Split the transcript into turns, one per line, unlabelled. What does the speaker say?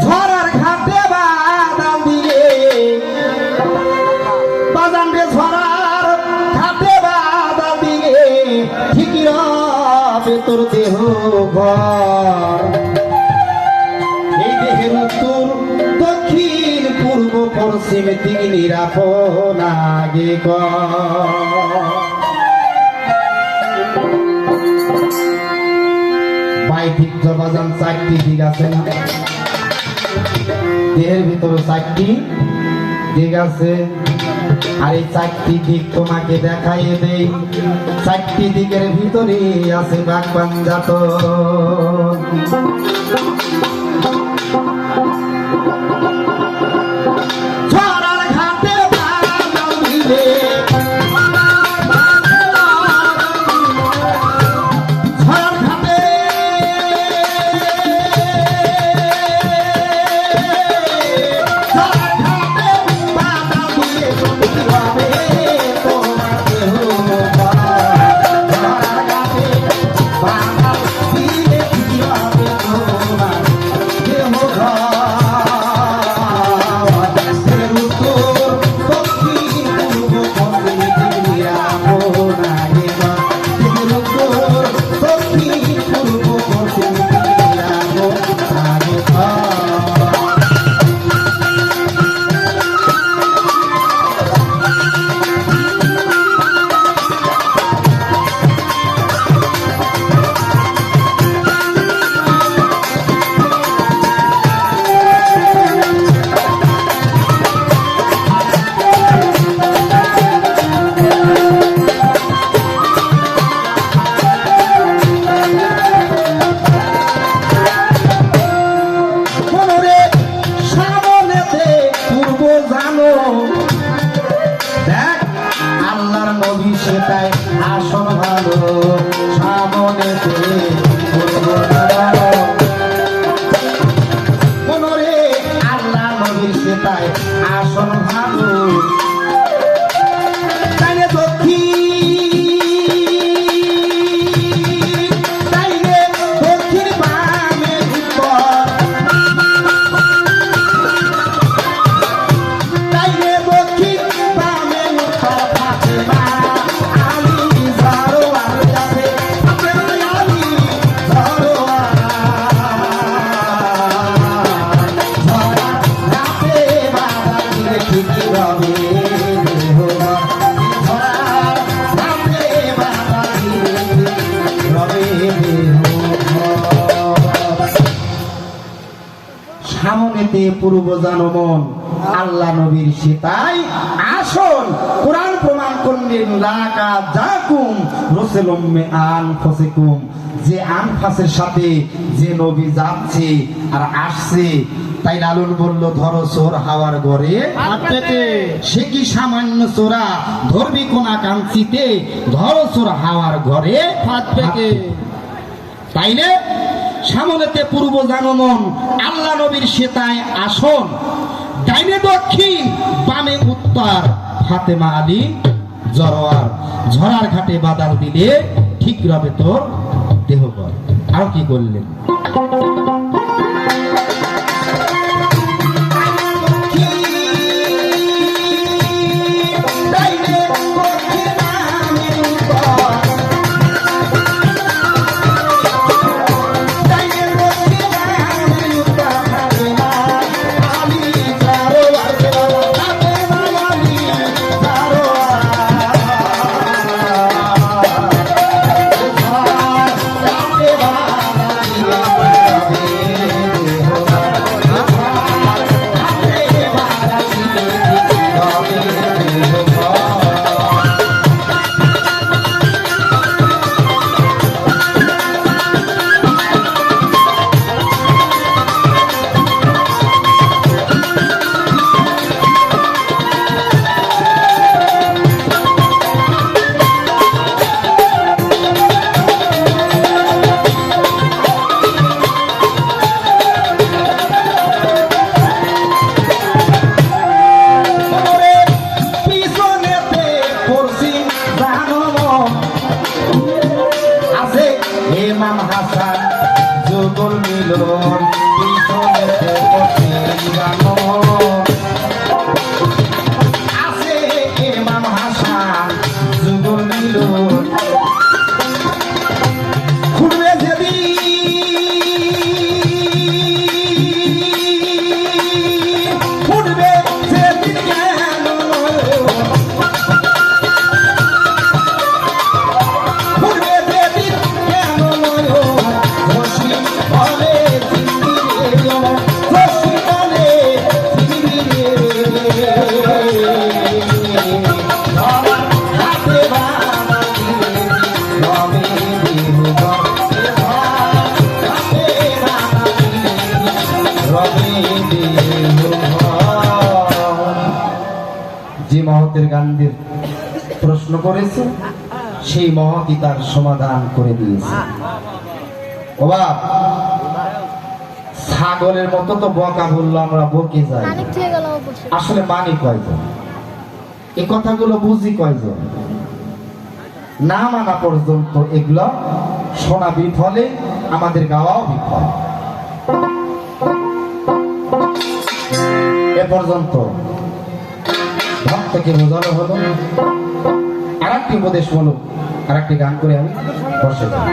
ঝড়ার ঘাটে বাদাম দিয়ে বাদাম দিয়ে ঝড়ার ঘাটে বাদাম দিয়ে ঠিকই রবে তোর দেহ ঘর। এই দেহের উত্তর দক্ষিণ পূর্ব পশ্চিম দিক নিরাপদ আগে বাইদিক জবাজান চারটি দিক আছে না, দেহের ভিতরে চারটি দিক আছে। আর এই চারটি দিক তোমাকে দেখাইয়ে দেই, চারটি দিকের ভিতরে আছে বাক পাঞ্জাত। ঝড়ার ঘাটে বাদাম দিলে সেটাই আসন ভালো সামনে মনরে আল্লাহ নবীর সেটাই আসন ভালো। তাইলে দক্ষিণ বামে উত্তর, তাইলে দক্ষিণ বামে উত্তর থাকে না। সামনেতে পূর্ব জানমন আল্লাহ নবীর সেটাই আসন। কোরআন প্রমাণ করলেন লাকা জাকুম রাসূলুম মিন আনফুসিকুম, যে আনফাসের সাথে যে নবী যাচ্ছে আর আসছে। তাই লালন বলল ধরো চোর হাওয়ার ঘরে হাত পেতে, সে কি সামান্য চোরা ধরবি কোনা কাঞ্চিতে, ধরো চোর হাওয়ার ঘরে হাত পেতে। তাইলে সামনেতে পূর্ব জানমন আল্লাহ নবীর সেতায় আসন, ডাইনে দক্ষিণ বামে উত্তর ফাতেমা আলী জরোয়ার। ঝড়ার ঘাটে বাদাল দিলে ঠিক রবে তোর দেহবর। আর কি করলেন? ইমাম হাসান যুগল মিলন পিছনেতে পথে গানো আছে ইমাম হাসান যুগল মিলন খুঁড়বে যেদিন খুঁড়বে যেদিন জ্ঞান খুঁড়বে যেদিন জ্ঞান রশি বলে জিন্দিরে রশি বলে জিন্দিরে আমার হাতে বানা দিলে রবে দেহ হাতে বানা দিলে রবে দেহ যে মহতের গান্ধীর প্রশ্ন করেছে সেই মহতই তার সমাধান করে দিয়েছে ও বাপ ছাগলের মতো তো বকা বললো আমরা বকে যাই আসলে মানি কয়জন এই কথাগুলো বুঝি কয়জন না মানা পর্যন্ত এগুলো শোনা বিফলে আমাদের গাওয়াও বিফল এ পর্যন্ত ভক্তকে বোঝানো হলো আর একটি উপদেশ বলুক আর একটি গান করে আমি বসে যাই